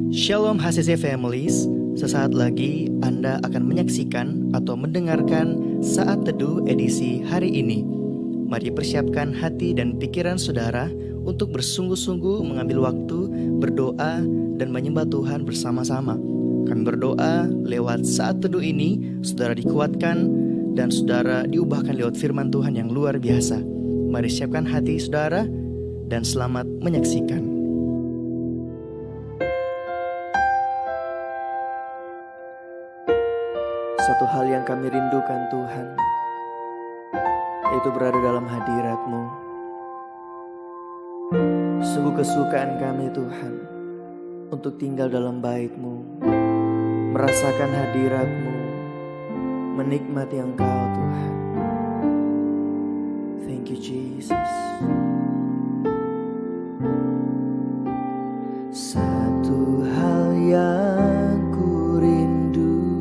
Shalom HCC Families, sesaat lagi Anda akan menyaksikan atau mendengarkan Saat Teduh edisi hari ini. Mari persiapkan hati dan pikiran saudara untuk bersungguh-sungguh mengambil waktu berdoa dan menyembah Tuhan bersama-sama. Kami berdoa lewat Saat Teduh ini, saudara dikuatkan dan saudara diubahkan lewat firman Tuhan yang luar biasa. Mari siapkan hati saudara dan selamat menyaksikan. Satu hal yang kami rindukan Tuhan, yaitu berada dalam hadirat-Mu. Sungguh kesukaan kami Tuhan, untuk tinggal dalam bait-Mu, merasakan hadirat-Mu, menikmati Engkau Tuhan. Thank you Jesus. Satu hal yang ku rindu,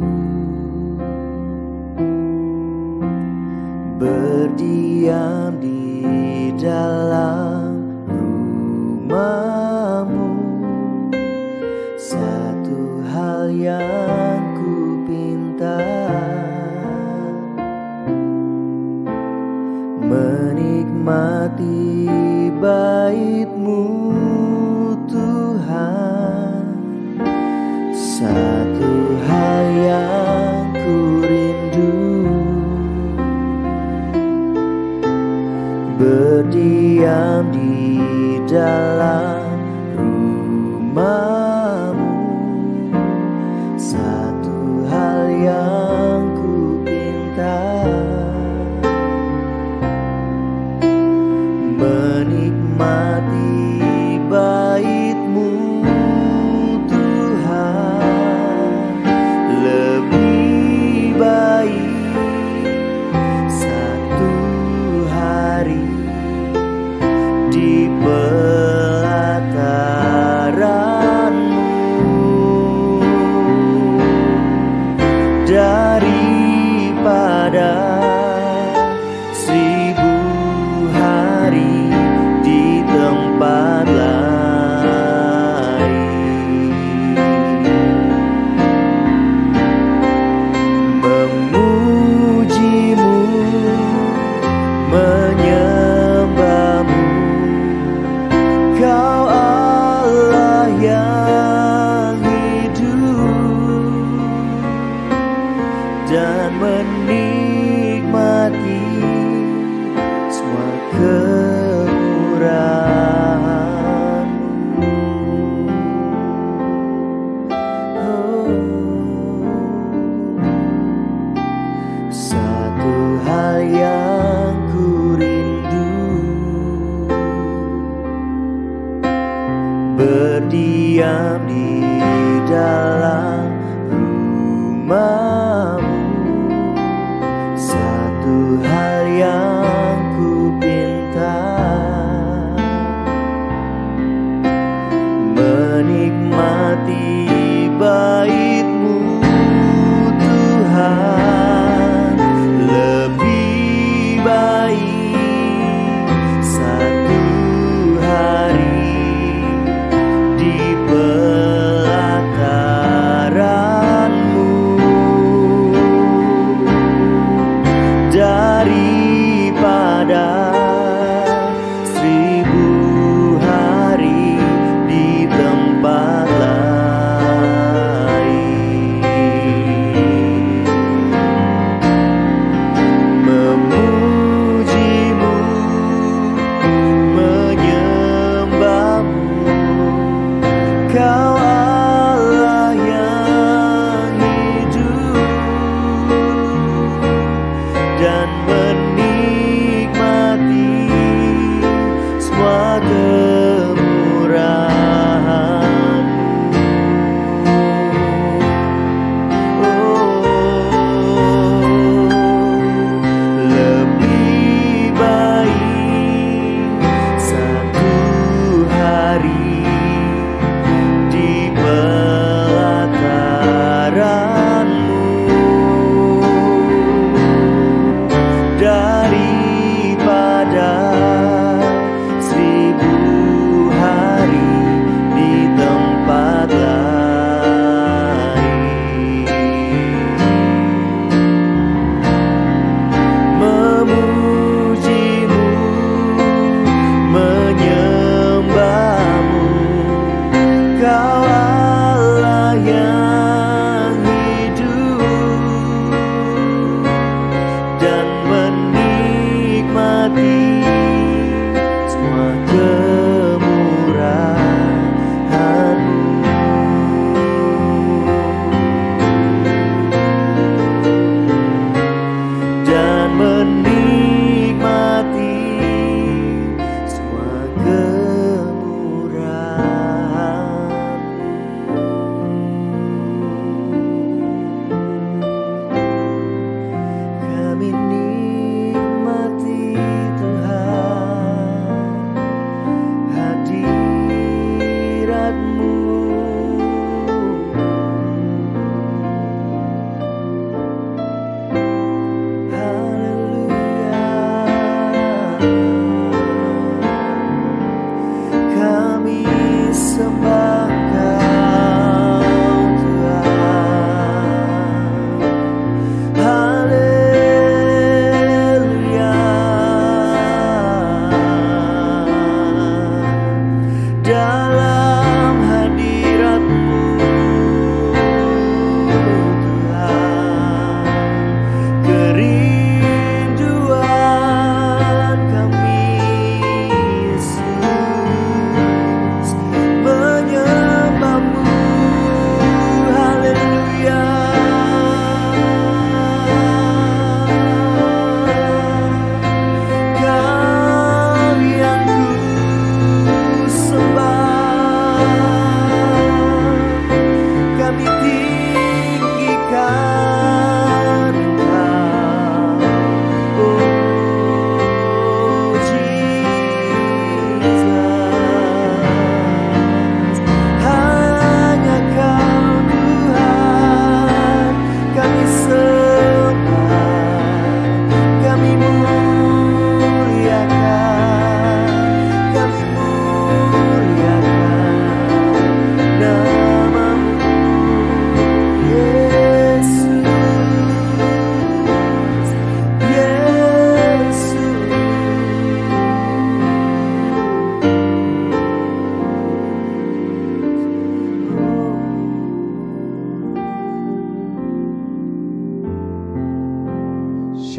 berdiam di dalam rumah-Mu. Satu hal yang ku pinta, menikmati bait-Mu Tuhan. Satu hal yang ku rindu, berdiam di dalam rumah-Mu. Satu hal yang ku pinta, menikmati bait-Mu Tuhan. Lebih baik satu hari di pelataran-Mu daripada 1000 hari di tempat lain. Memuji-Mu, menyembah-Mu, Kau Allah yang hidup, dan menikmati semua kemurahan-Mu. Satu hal yang ku rindu, berdiam di dalam rumah-Mu. Satu hal yang ku pinta, menikmati bait-Mu Tuhan. Lebih baik satu hari di pelataran-Mu daripada 1000 hari di tempat lain. Memuji-Mu, menyembah-Mu, Kau Allah yang hidup, dan menikmati semua kemurahan-Mu. Lebih baik satu hari di pelataran-Mu daripada 1000 hari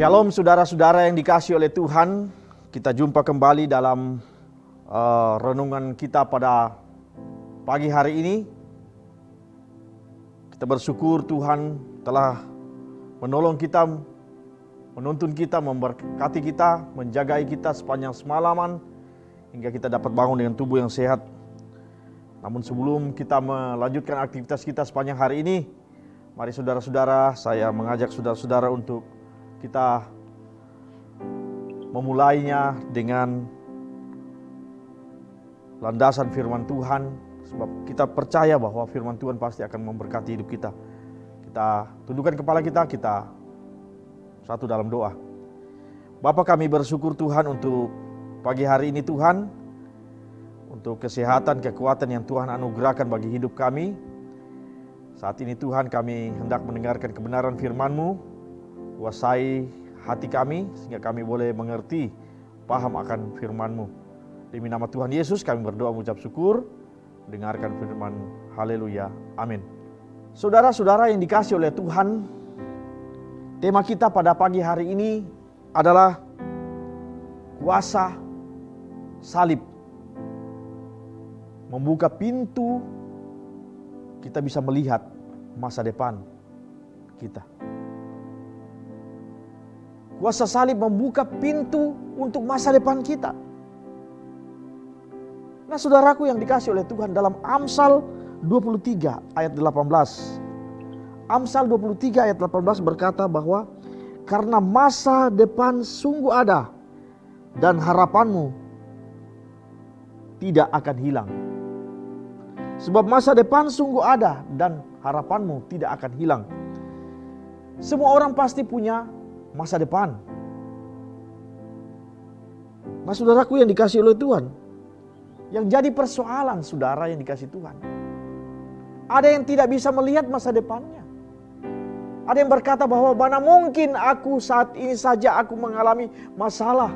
Shalom saudara-saudara yang dikasihi oleh Tuhan. Kita jumpa kembali dalam renungan kita pada pagi hari ini. Kita bersyukur Tuhan telah menolong kita, menuntun kita, memberkati kita, menjagai kita sepanjang semalaman hingga kita dapat bangun dengan tubuh yang sehat. Namun sebelum kita melanjutkan aktivitas kita sepanjang hari ini, mari saudara-saudara, saya mengajak saudara-saudara untuk kita memulainya dengan landasan firman Tuhan, sebab kita percaya bahwa firman Tuhan pasti akan memberkati hidup kita. Kita tundukkan kepala kita satu dalam doa. Bapa, kami bersyukur Tuhan untuk pagi hari ini Tuhan, untuk kesehatan, kekuatan yang Tuhan anugerahkan bagi hidup kami. Saat ini Tuhan, kami hendak mendengarkan kebenaran firman-Mu. Kuasai hati kami sehingga kami boleh mengerti, paham akan firman-Mu. Demi nama Tuhan Yesus kami berdoa mengucap syukur. Dengarkan firman. Haleluya. Amin. Saudara-saudara yang dikasihi oleh Tuhan, tema kita pada pagi hari ini adalah kuasa salib. Membuka pintu kita bisa melihat masa depan kita. Kuasa salib membuka pintu untuk masa depan kita. Nah, saudaraku yang dikasihi oleh Tuhan, dalam Amsal 23 ayat 18. Amsal 23 ayat 18 berkata bahwa karena masa depan sungguh ada dan harapanmu tidak akan hilang. Sebab masa depan sungguh ada dan harapanmu tidak akan hilang. Semua orang pasti punya masa depan. Nah, saudaraku yang dikasihi oleh Tuhan, yang jadi persoalan saudara yang dikasihi Tuhan, ada yang tidak bisa melihat masa depannya. Ada yang berkata bahwa mana mungkin aku saat ini saja aku mengalami masalah.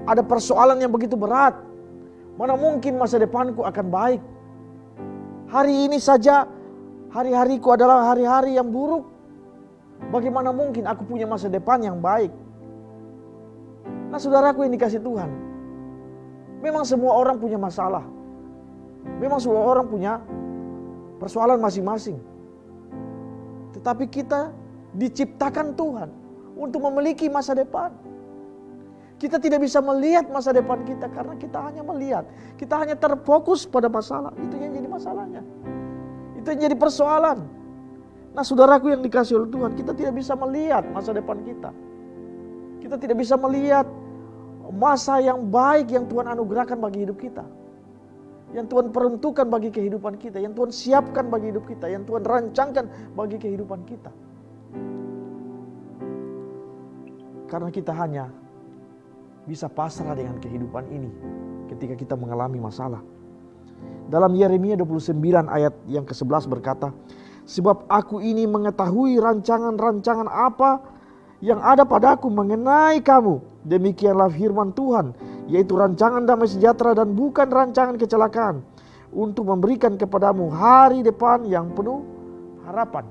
Ada persoalan yang begitu berat. Mana mungkin masa depanku akan baik. Hari ini saja hari-hariku adalah hari-hari yang buruk. Bagaimana mungkin aku punya masa depan yang baik? Nah, saudaraku yang dikasihi Tuhan, memang semua orang punya masalah. Memang semua orang punya persoalan masing-masing. Tetapi kita diciptakan Tuhan untuk memiliki masa depan. Kita tidak bisa melihat masa depan kita karena kita hanya melihat. Kita hanya terfokus pada masalah. Itu yang jadi masalahnya. Itu yang jadi persoalan. Nah, saudaraku yang dikasihi oleh Tuhan, kita tidak bisa melihat masa depan kita. Kita tidak bisa melihat masa yang baik yang Tuhan anugerahkan bagi hidup kita. Yang Tuhan peruntukkan bagi kehidupan kita. Yang Tuhan siapkan bagi hidup kita. Yang Tuhan rancangkan bagi kehidupan kita. Karena kita hanya bisa pasrah dengan kehidupan ini ketika kita mengalami masalah. Dalam Yeremia 29 ayat yang ke-11 berkata, sebab aku ini mengetahui rancangan-rancangan apa yang ada padaku mengenai kamu. Demikianlah firman Tuhan, yaitu rancangan damai sejahtera dan bukan rancangan kecelakaan, untuk memberikan kepadamu hari depan yang penuh harapan.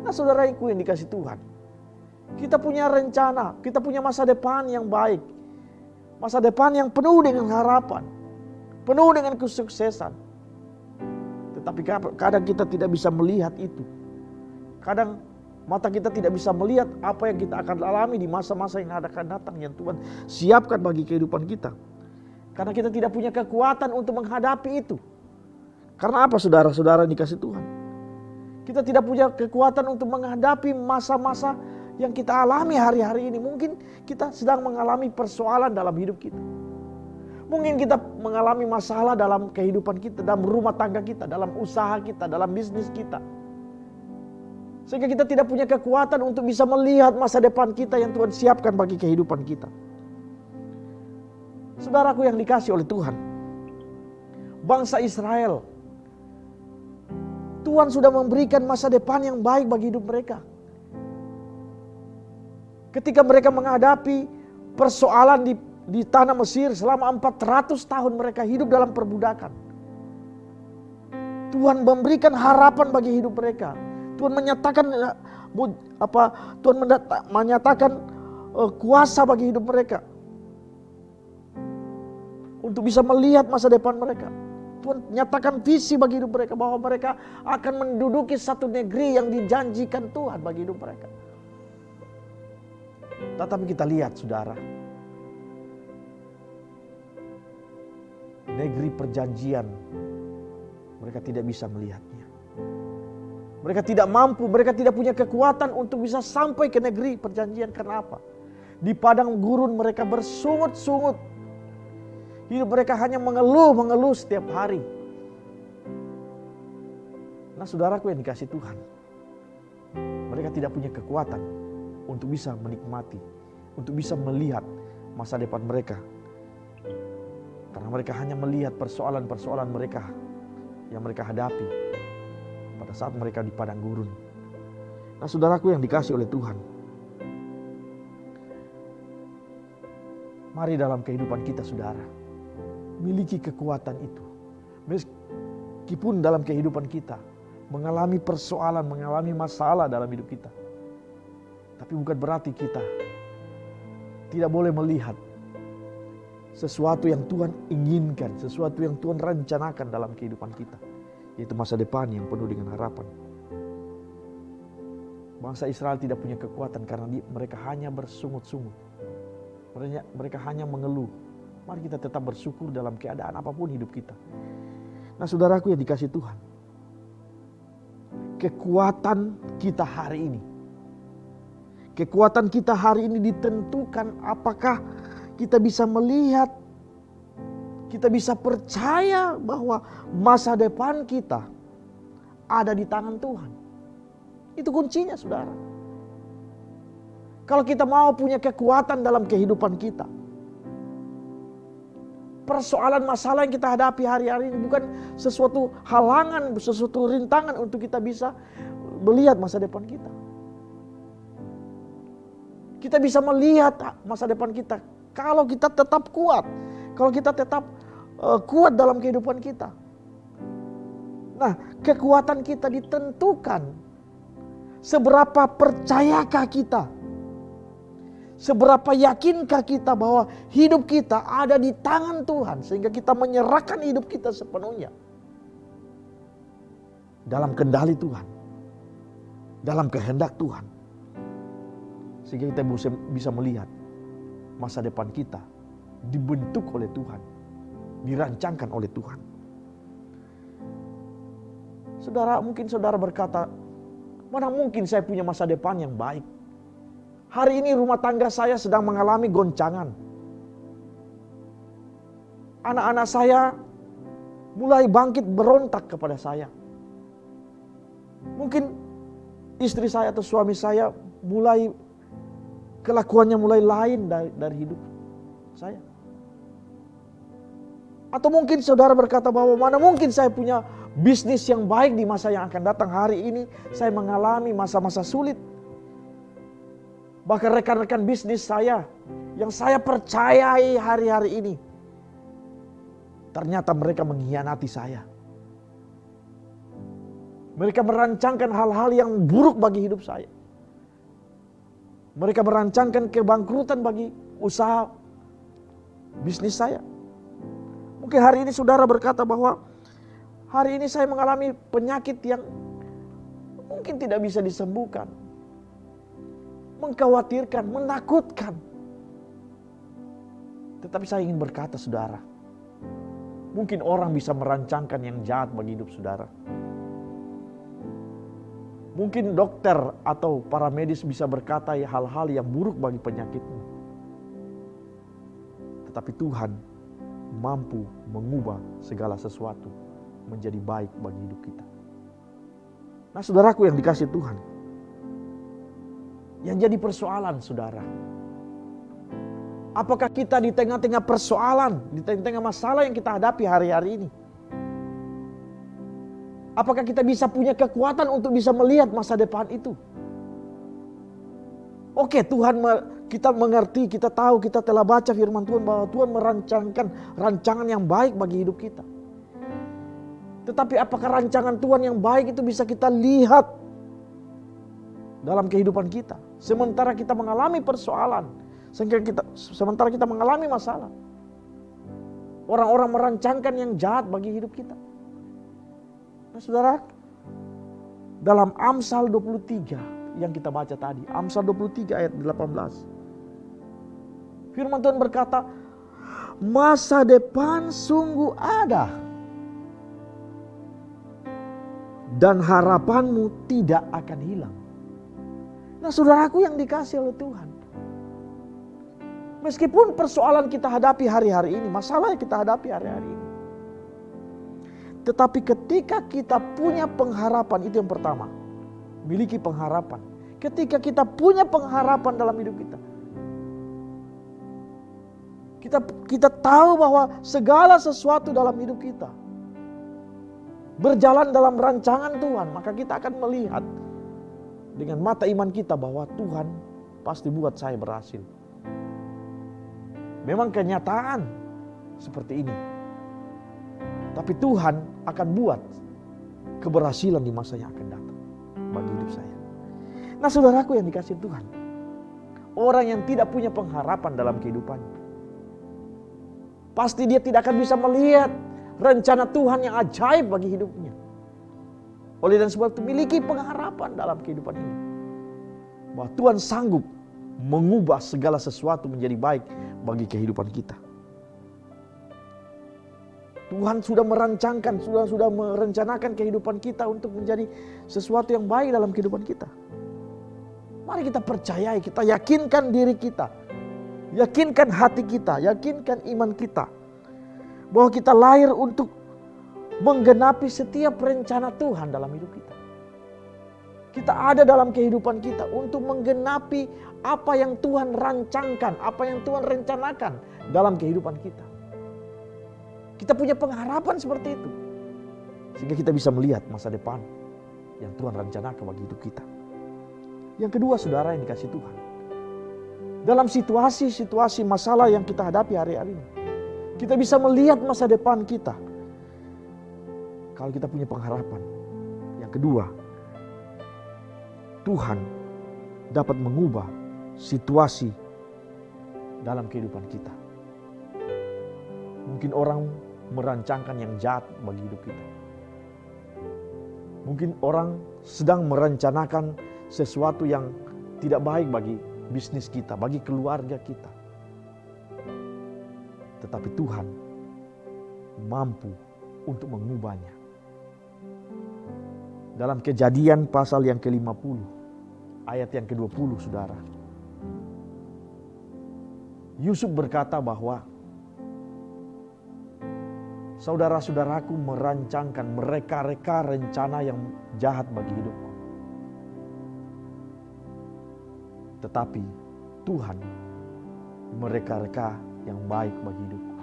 Nah, saudaraku yang dikasihi Tuhan, kita punya rencana, kita punya masa depan yang baik. Masa depan yang penuh dengan harapan, penuh dengan kesuksesan. Tetapi kadang kita tidak bisa melihat itu. Kadang mata kita tidak bisa melihat apa yang kita akan alami di masa-masa yang akan datang, yang Tuhan siapkan bagi kehidupan kita. Karena kita tidak punya kekuatan untuk menghadapi itu. Karena apa, saudara-saudara yang dikasihi Tuhan? Kita tidak punya kekuatan untuk menghadapi masa-masa yang kita alami hari-hari ini. Mungkin kita sedang mengalami persoalan dalam hidup kita. Mungkin kita mengalami masalah dalam kehidupan kita, dalam rumah tangga kita, dalam usaha kita, dalam bisnis kita. Sehingga kita tidak punya kekuatan untuk bisa melihat masa depan kita yang Tuhan siapkan bagi kehidupan kita. Saudaraku yang dikasihi oleh Tuhan, bangsa Israel, Tuhan sudah memberikan masa depan yang baik bagi hidup mereka. Ketika mereka menghadapi persoalan di tanah Mesir selama 400 tahun mereka hidup dalam perbudakan. Tuhan memberikan harapan bagi hidup mereka. Tuhan menyatakan Tuhan menyatakan kuasa bagi hidup mereka. Untuk bisa melihat masa depan mereka. Tuhan nyatakan visi bagi hidup mereka, bahwa mereka akan menduduki satu negeri yang dijanjikan Tuhan bagi hidup mereka. Tetapi kita lihat saudara, negeri perjanjian mereka tidak bisa melihatnya. Mereka tidak mampu, mereka tidak punya kekuatan untuk bisa sampai ke negeri perjanjian. Karena apa? Di padang gurun mereka bersungut-sungut. Hidup mereka hanya mengeluh setiap hari. Nah saudaraku yang dikasih Tuhan, mereka tidak punya kekuatan untuk bisa menikmati, untuk bisa melihat masa depan mereka. Karena mereka hanya melihat persoalan-persoalan mereka yang mereka hadapi pada saat mereka di padang gurun. Nah saudaraku yang dikasih oleh Tuhan, mari dalam kehidupan kita saudara, miliki kekuatan itu. Meskipun dalam kehidupan kita mengalami persoalan, mengalami masalah dalam hidup kita, tapi bukan berarti kita tidak boleh melihat sesuatu yang Tuhan inginkan, sesuatu yang Tuhan rencanakan dalam kehidupan kita, yaitu masa depan yang penuh dengan harapan. Bangsa Israel tidak punya kekuatan karena mereka hanya bersungut-sungut. Mereka hanya mengeluh. Mari kita tetap bersyukur dalam keadaan apapun hidup kita. Nah saudaraku yang dikasih Tuhan, kekuatan kita hari ini, kekuatan kita hari ini ditentukan apakah kita bisa melihat, kita bisa percaya bahwa masa depan kita ada di tangan Tuhan. Itu kuncinya saudara. Kalau kita mau punya kekuatan dalam kehidupan kita, persoalan masalah yang kita hadapi hari-hari ini bukan sesuatu halangan, sesuatu rintangan untuk kita bisa melihat masa depan kita. Kita bisa melihat masa depan kita kalau kita tetap kuat, kalau kita tetap kuat dalam kehidupan kita. Nah, kekuatan kita ditentukan seberapa percayakah kita, seberapa yakinkah kita bahwa hidup kita ada di tangan Tuhan, sehingga kita menyerahkan hidup kita sepenuhnya dalam kendali Tuhan, dalam kehendak Tuhan, sehingga kita bisa melihat masa depan kita dibentuk oleh Tuhan, dirancangkan oleh Tuhan. Saudara, mungkin saudara berkata, mana mungkin saya punya masa depan yang baik? Hari ini rumah tangga saya sedang mengalami goncangan. Anak-anak saya mulai bangkit berontak kepada saya. Mungkin istri saya atau suami saya kelakuannya mulai lain dari hidup saya. Atau mungkin saudara berkata bahwa mana mungkin saya punya bisnis yang baik di masa yang akan datang. Hari ini saya mengalami masa-masa sulit. Bahkan rekan-rekan bisnis saya yang saya percayai hari-hari ini, ternyata mereka mengkhianati saya. Mereka merancangkan hal-hal yang buruk bagi hidup saya. Mereka merancangkan kebangkrutan bagi usaha bisnis saya. Mungkin hari ini saudara berkata bahwa hari ini saya mengalami penyakit yang mungkin tidak bisa disembuhkan. Mengkhawatirkan, menakutkan. Tetapi saya ingin berkata saudara, mungkin orang bisa merancangkan yang jahat bagi hidup saudara. Mungkin dokter atau para medis bisa berkata hal-hal yang buruk bagi penyakitmu. Tetapi Tuhan mampu mengubah segala sesuatu menjadi baik bagi hidup kita. Nah saudaraku yang dikasih Tuhan, yang jadi persoalan saudara, apakah kita di tengah-tengah persoalan, di tengah-tengah masalah yang kita hadapi hari-hari ini, apakah kita bisa punya kekuatan untuk bisa melihat masa depan itu? Oke, Tuhan, kita mengerti, kita tahu, kita telah baca firman Tuhan bahwa Tuhan merancangkan rancangan yang baik bagi hidup kita. Tetapi apakah rancangan Tuhan yang baik itu bisa kita lihat dalam kehidupan kita. Sementara kita mengalami persoalan, sementara kita mengalami masalah. Orang-orang merancangkan yang jahat bagi hidup kita. Nah saudara, dalam Amsal 23 yang kita baca tadi, Amsal 23 ayat 18. Firman Tuhan berkata, masa depan sungguh ada dan harapanmu tidak akan hilang. Nah saudaraku yang dikasih oleh Tuhan, meskipun persoalan kita hadapi hari-hari ini, masalah yang kita hadapi hari-hari ini, tetapi ketika kita punya pengharapan, itu yang pertama, miliki pengharapan. Ketika kita punya pengharapan dalam hidup kita tahu bahwa segala sesuatu dalam hidup kita berjalan dalam rancangan Tuhan, maka kita akan melihat dengan mata iman kita bahwa Tuhan pasti buat saya berhasil. Memang kenyataan seperti ini, tapi Tuhan akan buat keberhasilan di masa yang akan datang bagi hidup saya. Nah saudaraku yang dikasih Tuhan, orang yang tidak punya pengharapan dalam kehidupannya, pasti dia tidak akan bisa melihat rencana Tuhan yang ajaib bagi hidupnya. Oleh dan sebab itu miliki pengharapan dalam kehidupan ini, bahwa Tuhan sanggup mengubah segala sesuatu menjadi baik bagi kehidupan kita. Tuhan sudah merancangkan, sudah merencanakan kehidupan kita untuk menjadi sesuatu yang baik dalam kehidupan kita. Mari kita percayai, kita yakinkan diri kita, yakinkan hati kita, yakinkan iman kita, bahwa kita lahir untuk menggenapi setiap rencana Tuhan dalam hidup kita. Kita ada dalam kehidupan kita untuk menggenapi apa yang Tuhan rancangkan, apa yang Tuhan rencanakan dalam kehidupan kita. Kita punya pengharapan seperti itu, sehingga kita bisa melihat masa depan yang Tuhan rencanakan bagi hidup kita. Yang kedua saudara yang dikasih Tuhan, dalam situasi-situasi masalah yang kita hadapi hari-hari ini, kita bisa melihat masa depan kita kalau kita punya pengharapan. Yang kedua, Tuhan dapat mengubah situasi dalam kehidupan kita. Mungkin orang merancangkan yang jahat bagi hidup kita. Mungkin orang sedang merencanakan sesuatu yang tidak baik bagi bisnis kita, bagi keluarga kita. Tetapi Tuhan mampu untuk mengubahnya. Dalam Kejadian pasal yang ke-50, ayat yang ke-20 saudara. Yusuf berkata bahwa saudara-saudaraku merancangkan, mereka-reka rencana yang jahat bagi hidupku. Tetapi Tuhan mereka-reka yang baik bagi hidupku.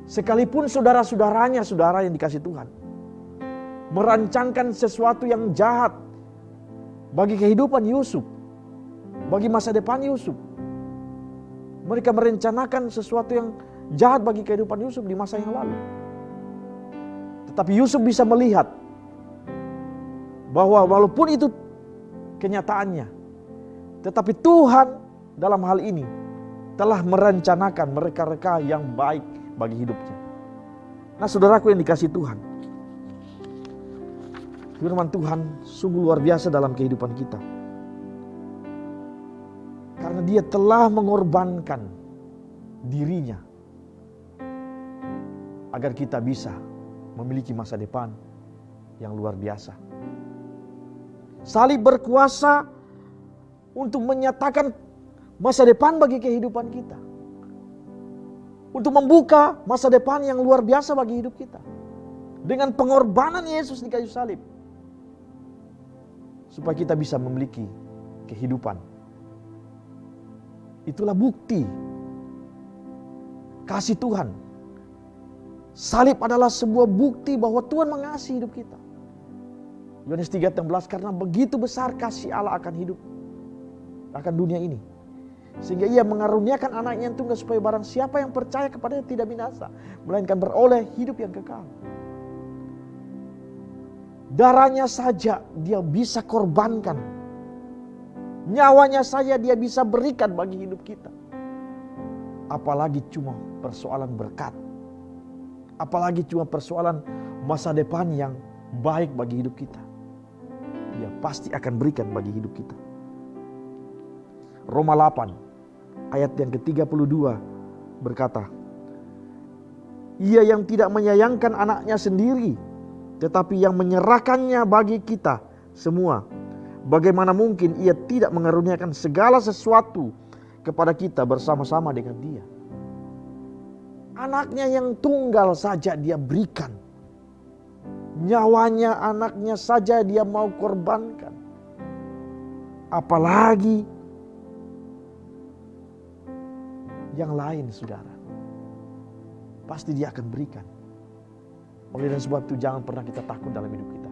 Sekalipun saudara-saudaranya, saudara yang dikasih Tuhan, merancangkan sesuatu yang jahat bagi kehidupan Yusuf, bagi masa depan Yusuf. Mereka merencanakan sesuatu yang jahat bagi kehidupan Yusuf di masa yang lalu. Tetapi Yusuf bisa melihat bahwa walaupun itu kenyataannya, tetapi Tuhan dalam hal ini telah merencanakan mereka-reka yang baik bagi hidupnya. Nah saudaraku yang dikasih Tuhan, firman Tuhan sungguh luar biasa dalam kehidupan kita. Karena Dia telah mengorbankan dirinya agar kita bisa memiliki masa depan yang luar biasa. Salib berkuasa untuk menyatakan masa depan bagi kehidupan kita. Untuk membuka masa depan yang luar biasa bagi hidup kita. Dengan pengorbanan Yesus di kayu salib. Supaya kita bisa memiliki kehidupan. Itulah bukti kasih Tuhan. Salib adalah sebuah bukti bahwa Tuhan mengasihi hidup kita. Yohanes 3:16, karena begitu besar kasih Allah akan hidup, akan dunia ini, sehingga Ia mengaruniakan anaknya yang tunggal supaya barang siapa yang percaya kepadanya tidak binasa, melainkan beroleh hidup yang kekal. Darahnya saja dia bisa korbankan. Nyawanya saja dia bisa berikan bagi hidup kita. Apalagi cuma persoalan berkat. Apalagi cuma persoalan masa depan yang baik bagi hidup kita. Dia pasti akan berikan bagi hidup kita. Roma 8 ayat yang ke-32 berkata, Ia yang tidak menyayangkan anaknya sendiri, tetapi yang menyerahkannya bagi kita semua, bagaimana mungkin ia tidak mengaruniakan segala sesuatu kepada kita bersama-sama dengan dia. Anaknya yang tunggal saja dia berikan. Nyawanya anaknya saja dia mau korbankan. Apalagi yang lain, saudara. Pasti dia akan berikan. Oleh dan sebab itu jangan pernah kita takut dalam hidup kita.